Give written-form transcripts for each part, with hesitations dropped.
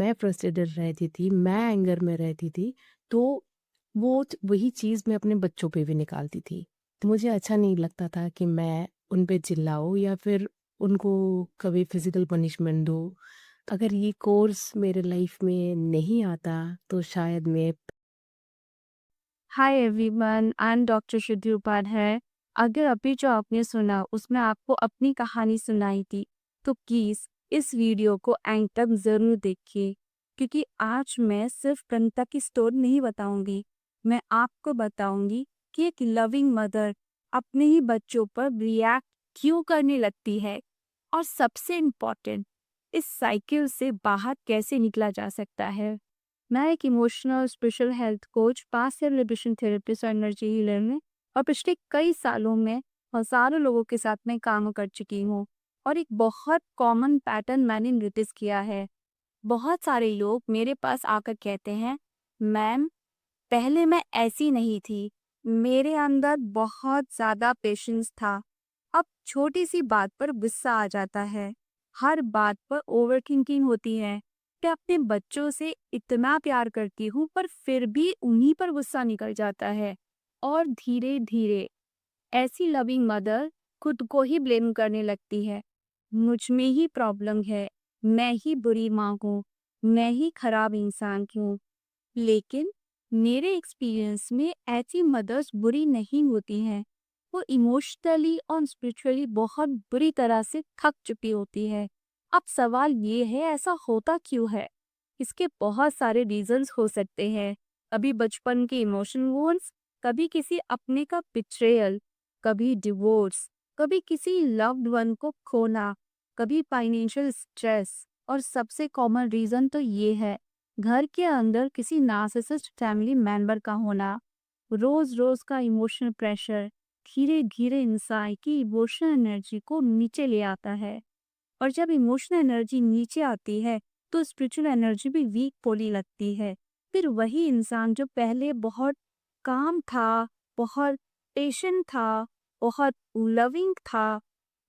मैं फ्रस्ट्रेटेड रहती थी, मैं एंगर में रहती थी, तो वही चीज़ मैं अपने बच्चों पे भी निकालती थी। तो मुझे अच्छा नहीं लगता था कि मैं उन पे चिल्लाऊँ या फिर उनको कभी फिज़िकल पनिशमेंट दूँ। अगर ये कोर्स मेरे लाइफ़ में नहीं आता तो शायद मैं hi everyone, I am doctor शुद्धि उपाध्याय। अगर अभी जो आपने सुना उसमें आपको अपनी कहानी सुनाई थी, तो प्लीज़ इस वीडियो को एंड तक ज़रूर देखिए, क्योंकि आज मैं सिर्फ प्रणीता की स्टोरी नहीं बताऊंगी, मैं आपको बताऊंगी कि एक लविंग मदर अपने ही बच्चों पर रिएक्ट क्यों करने लगती है, और सबसे इम्पॉर्टेंट, इस साइकिल से बाहर कैसे निकला जा सकता है। मैं एक emotional spiritual health coach, past से लिबरेशन थेरेपिस्ट और एनर्जी हीलर में, और पिछले कई सालों में हज़ारों लोगों के साथ में काम कर चुकी हूँ। और एक बहुत कॉमन पैटर्न मैंने नोटिस किया है। बहुत सारे लोग मेरे पास आकर कहते हैं, मैम, पहले मैं ऐसी नहीं थी, मेरे अंदर बहुत ज़्यादा पेशेंस था, अब छोटी सी बात पर गुस्सा आ जाता है, हर बात पर ओवर थिंकिंग होती है, मैं अपने बच्चों से इतना प्यार करती हूँ पर फिर भी उन्हीं पर गुस्सा निकल जाता है। और धीरे धीरे ऐसी लविंग मदर खुद को ही ब्लेम करने लगती है, मुझ में ही प्रॉब्लम है, मैं ही बुरी माँ हूँ, मैं ही खराब इंसान हूँ। लेकिन मेरे एक्सपीरियंस में ऐसी मदर्स बुरी नहीं होती हैं, वो इमोशनली और स्पिरिचुअली बहुत बुरी तरह से थक चुकी होती है। अब सवाल ये है, ऐसा होता क्यों है? इसके बहुत सारे रीजंस हो सकते हैं। कभी बचपन के इमोशन वुंड्स, कभी किसी अपने का बिट्रेयल, कभी डिवोर्स, कभी किसी लव्ड वन को खोना, कभी फाइनेंशियल स्ट्रेस, और सबसे कॉमन रीजन तो ये है, घर के अंदर किसी नार्सिसिस्ट फैमिली मेंबर का होना। रोज रोज का इमोशनल प्रेशर धीरे धीरे इंसान की इमोशनल एनर्जी को नीचे ले आता है, और जब इमोशनल एनर्जी नीचे आती है तो स्पिरिचुअल एनर्जी भी वीक होने लगती है। फिर वही इंसान जो पहले बहुत काम था, बहुत पेशेंट था, बहुत लविंग था,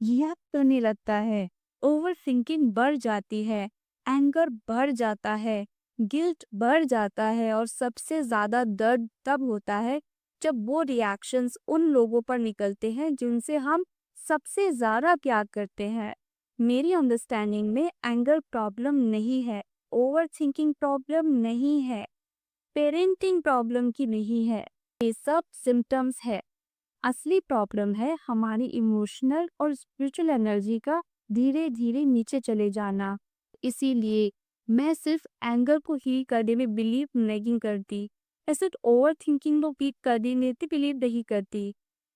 यह करने लगता है। ओवर थिंकिंग बढ़ जाती है, एंगर बढ़ जाता है, गिल्ट बढ़ जाता है, और सबसे ज़्यादा दर्द तब होता है जब वो रिएक्शंस उन लोगों पर निकलते हैं जिनसे हम सबसे ज़्यादा प्यार करते हैं। मेरी अंडरस्टैंडिंग में एंगर प्रॉब्लम नहीं है, ओवर थिंकिंग प्रॉब्लम नहीं है, पेरेंटिंग प्रॉब्लम की नहीं है, ये सब सिम्टम्स है। असली प्रॉब्लम है हमारी इमोशनल और स्पिरिचुअल एनर्जी का धीरे धीरे नीचे चले जाना। इसीलिए मैं सिर्फ एंगर को हील करने में बिलीव नहीं करती, मैं सिर्फ ओवर थिंकिंग को वीक करने में बिलीव नहीं करती।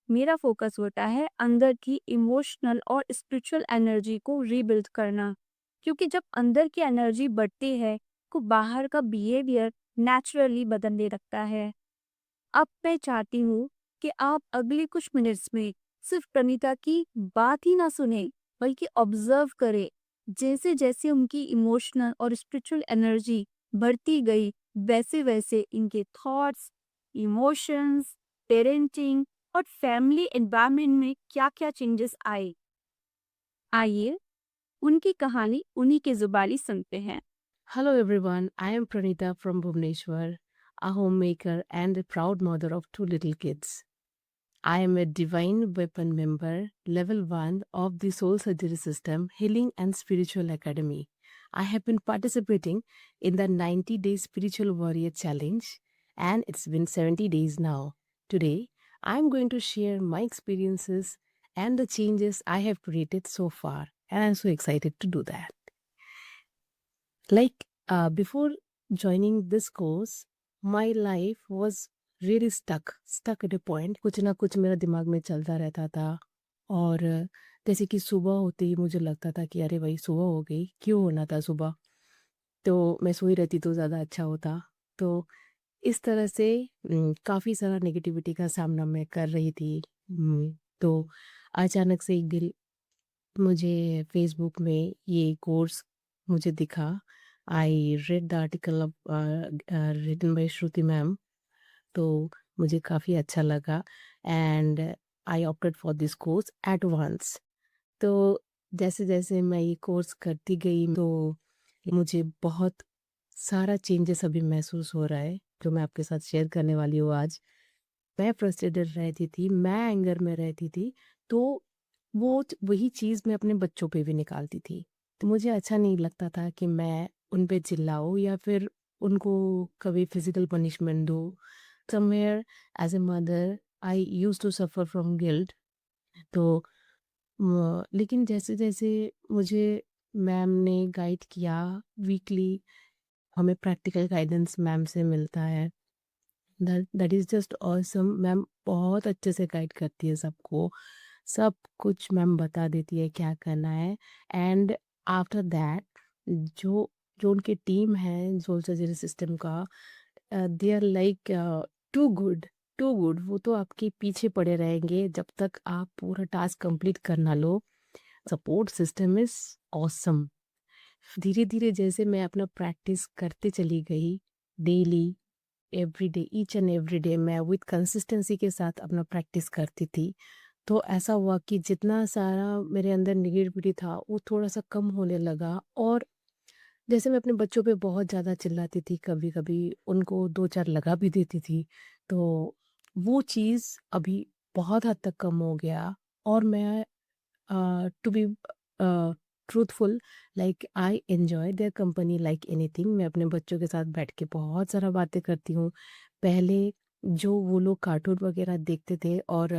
मेरा फोकस होता है अंदर की इमोशनल और स्पिरिचुअल एनर्जी को रीबिल्ड करना, क्योंकि जब अंदर की एनर्जी बढ़ती है तो बाहर का बिहेवियर नेचुरली बदलने लगता है। अब मैं चाहती हूँ कि आप अगले कुछ मिनट्स में सिर्फ प्रणीता की बात ही ना सुने, बल्कि ऑब्जर्व करें, जैसे जैसे उनकी इमोशनल और स्पिरिचुअल एनर्जी बढ़ती गई, वैसे वैसे इनके थॉट्स, इमोशंस, पेरेंटिंग और फैमिली एनवायरनमेंट में क्या क्या चेंजेस आए। आइए उनकी कहानी उन्हीं के जुबानी सुनते हैं। Hello everyone, I am Pranita from Bhubaneswar, a homemaker and a proud mother of two little kids. I am a Divine Weapon member, level 1 of the Soul Surgery System Healing and Spiritual Academy. I have been participating in the 90 Day Spiritual Warrior Challenge, and it's been 70 days now. Today, I am going to share my experiences and the changes I have created so far, and I'm so excited to do that. Before joining this course, my life was really stuck at a point. कुछ ना कुछ मेरा दिमाग में चलता रहता था, और जैसे कि सुबह होते ही मुझे लगता था कि अरे भाई सुबह हो गई, क्यों होना था सुबह, तो मैं सोई रहती तो ज़्यादा अच्छा होता। तो इस तरह से काफ़ी सारा नेगेटिविटी का सामना मैं कर रही थी। तो अचानक से एक दिन मुझे फेसबुक में ये कोर्स मुझे दिखा। I read the article written by Shruti ma'am, तो मुझे काफ़ी अच्छा लगा, and I opted for this course at once. तो जैसे जैसे मैं ये कोर्स करती गई तो मुझे बहुत सारा चेंजेस अभी महसूस हो रहा है, जो मैं आपके साथ शेयर करने वाली हूँ आज। मैं फ्रस्ट्रेटेड रहती थी, मैं एंगर में रहती थी, तो वही चीज़ मैं अपने बच्चों पे भी निकालती थी। तो मुझे अच्छा नहीं लगता था कि मैं उन पे चिल्लाऊँ या फिर उनको कभी फिज़िकल पनिशमेंट दूँ। Somewhere as a mother I used to suffer from guilt. तो लेकिन जैसे-जैसे मुझे मैम ने गाइड किया वीकली, हमें प्रैक्टिकल गाइडेंस मैम से मिलता है। That that is just awesome. Ma'am बहुत अच्छे से गाइड करती है सबको। सब कुछ मैम बता देती है क्या करना है। एंड आफ्टर दैट जो जो उनकी टीम है सोल सर्जरी सिस्टम का, they are like too good, too good. वो तो आपके पीछे पड़े रहेंगे जब तक आप पूरा टास्क कंप्लीट कर ना लो। Support system is awesome. धीरे-धीरे जैसे मैं अपना प्रैक्टिस करते चली गई, daily, everyday, each and everyday मैं विद कंसिस्टेंसी के साथ अपना प्रैक्टिस करती थी। तो ऐसा हुआ कि जितना सारा मेरे अंदर नेगेटिविटी था, वो थोड़ा-सा कम होने लगा। और जैसे मैं अपने बच्चों पे बहुत ज़्यादा चिल्लाती थी, कभी-कभी उनको 2-4 लगा भी देती थी, तो वो चीज़ अभी बहुत हद तक कम हो गया। और मैं to be truthful, like I enjoy their company like anything. मैं अपने बच्चों के साथ बैठ के बहुत सारा बातें करती हूँ। पहले जो वो लोग कार्टून वगैरह देखते थे और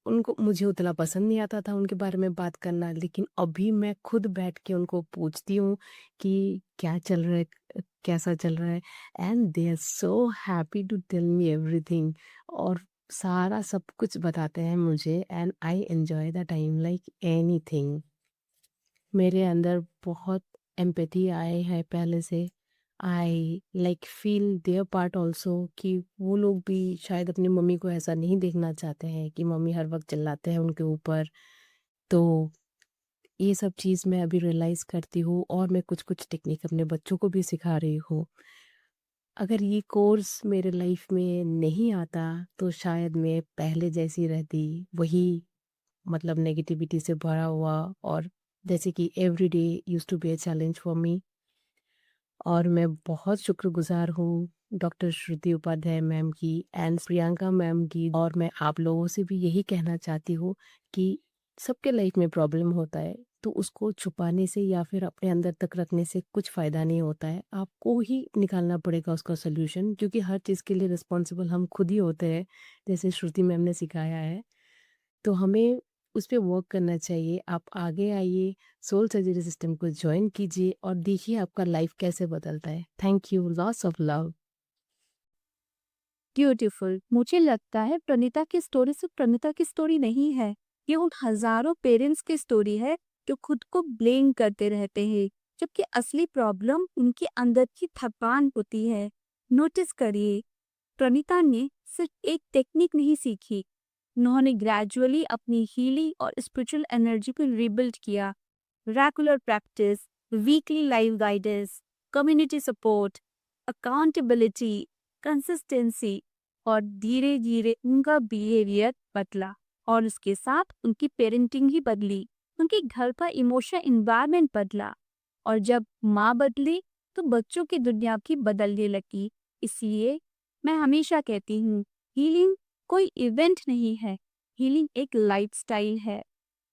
उनको मुझे उतना पसंद नहीं आता था उनके बारे में बात करना, लेकिन अभी मैं खुद बैठ के उनको पूछती हूँ कि क्या चल रहा है, कैसा चल रहा है, and they are so happy to tell me everything. और सारा सब कुछ बताते हैं मुझे, and I enjoy the time like anything. मेरे अंदर बहुत एम्पैथी आए है पहले से। I like feel their part also, कि वो लोग भी शायद अपनी मम्मी को ऐसा नहीं देखना चाहते हैं कि मम्मी हर वक़्त चिल्लाते हैं उनके ऊपर। तो ये सब चीज़ मैं अभी रियलाइज़ करती हूँ और मैं कुछ-कुछ टेक्निक अपने बच्चों को भी सिखा रही हूँ। अगर ये कोर्स मेरे लाइफ़ में नहीं आता, तो शायद मैं पहले जैसी रहती, वही मतलब नेगेटिविटी से भरा हुआ। और जैसे कि everyday used to be a challenge for me. और मैं बहुत शुक्रगुज़ार हूँ डॉक्टर श्रुति उपाध्याय मैम की एंड प्रियंका मैम की। और मैं आप लोगों से भी यही कहना चाहती हूँ कि सबके लाइफ में प्रॉब्लम होता है, तो उसको छुपाने से या फिर अपने अंदर तक रखने से कुछ फ़ायदा नहीं होता है। आपको ही निकालना पड़ेगा उसका सॉल्यूशन, क्योंकि हर चीज़ के लिए रिस्पॉन्सिबल हम खुद ही होते हैं, जैसे श्रुति मैम ने सिखाया है। तो हमें उस पे वर्क करना चाहिए। आप आगे आइए, सोल सर्जरी सिस्टम को जॉइन कीजिए और देखिए आपका लाइफ कैसे बदलता है। Thank you, lots of love. Beautiful. मुझे लगता है प्रणीता की स्टोरी सिर्फ प्रणीता की स्टोरी नहीं है, ये उन हजारों पेरेंट्स की स्टोरी है जो खुद को ब्लेम करते रहते हैं, जबकि असली प्रॉब्लम उनके अंदर की थकान होती है। नोटिस करिए, प्रणीता ने सिर्फ एक टेक्निक नहीं सीखी, उन्होंने ग्रेजुअली अपनी हीलिंग और स्पिरिचुअल एनर्जी को रिबिल्ड किया। Regular practice, weekly live guidance, community support, accountability, consistency, और धीरे धीरे उनका बिहेवियर बदला। और उसके साथ उनकी पेरेंटिंग ही बदली, उनके घर का इमोशनल इन्वायरमेंट बदला। और जब माँ बदली तो बच्चों की दुनिया भी बदलने लगी। इसलिए मैं हमेशा कहती हूँ, हीलिंग कोई इवेंट नहीं है, हीलिंग एक लाइफस्टाइल है।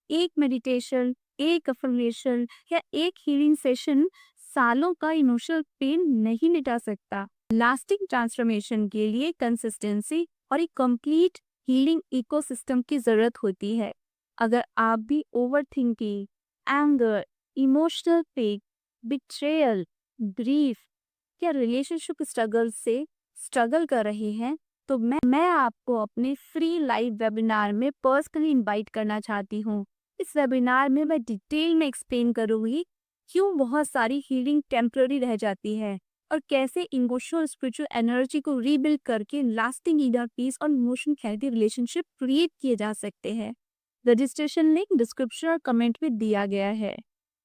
एक मेडिटेशन, एक अफर्मेशन या एक हीलिंग सेशन सालों का इमोशनल पेन नहीं मिटा सकता। लास्टिंग ट्रांसफॉर्मेशन के लिए कंसिस्टेंसी और एक कंप्लीट हीलिंग इकोसिस्टम की जरूरत होती है। अगर आप भी over thinking, anger, emotional pain, betrayal, grief या रिलेशनशिप स्ट्रगल से स्ट्रगल कर रहे हैं, तो मैं आपको अपने फ्री लाइव वेबिनार में पर्सनली इनवाइट करना चाहती हूँ। इस वेबिनार में मैं डिटेल में एक्सप्लेन करूंगी क्यों बहुत सारी हीलिंग टेम्पररी रह जाती है और कैसे इमोशनल स्पिरिचुअल एनर्जी को रीबिल्ड करके लास्टिंग इनर पीस और इमोशन हेल्थी रिलेशनशिप क्रिएट किए जा सकते हैं। रजिस्ट्रेशन लिंक डिस्क्रिप्शन और कमेंट में दिया गया है।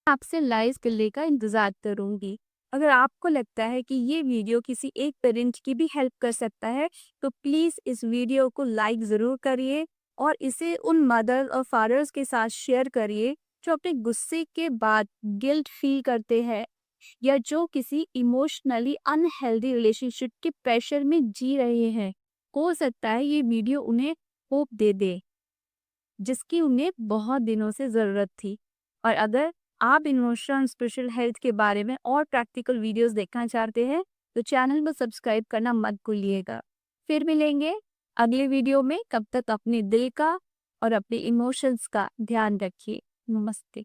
आपसे लाइव करने का इंतजार करूंगी। अगर आपको लगता है कि ये वीडियो किसी एक पेरेंट की भी हेल्प कर सकता है, तो प्लीज इस वीडियो को लाइक जरूर करिए और इसे उन मदर और फादर्स के साथ शेयर करिए जो अपने गुस्से के बाद गिल्ट फील करते हैं या जो किसी इमोशनली अनहेल्दी रिलेशनशिप के प्रेशर में जी रहे हैं। हो सकता है ये वीडियो उन्हें होप दे दे, जिसकी उन्हें बहुत दिनों से ज़रूरत थी। और अगर आप इमोशनल स्पिरिचुअल हेल्थ के बारे में और प्रैक्टिकल वीडियोस देखना चाहते हैं, तो चैनल को सब्सक्राइब करना मत भूलिएगा। फिर मिलेंगे अगले वीडियो में। तब तक अपने दिल का और अपने इमोशंस का ध्यान रखिए। नमस्ते।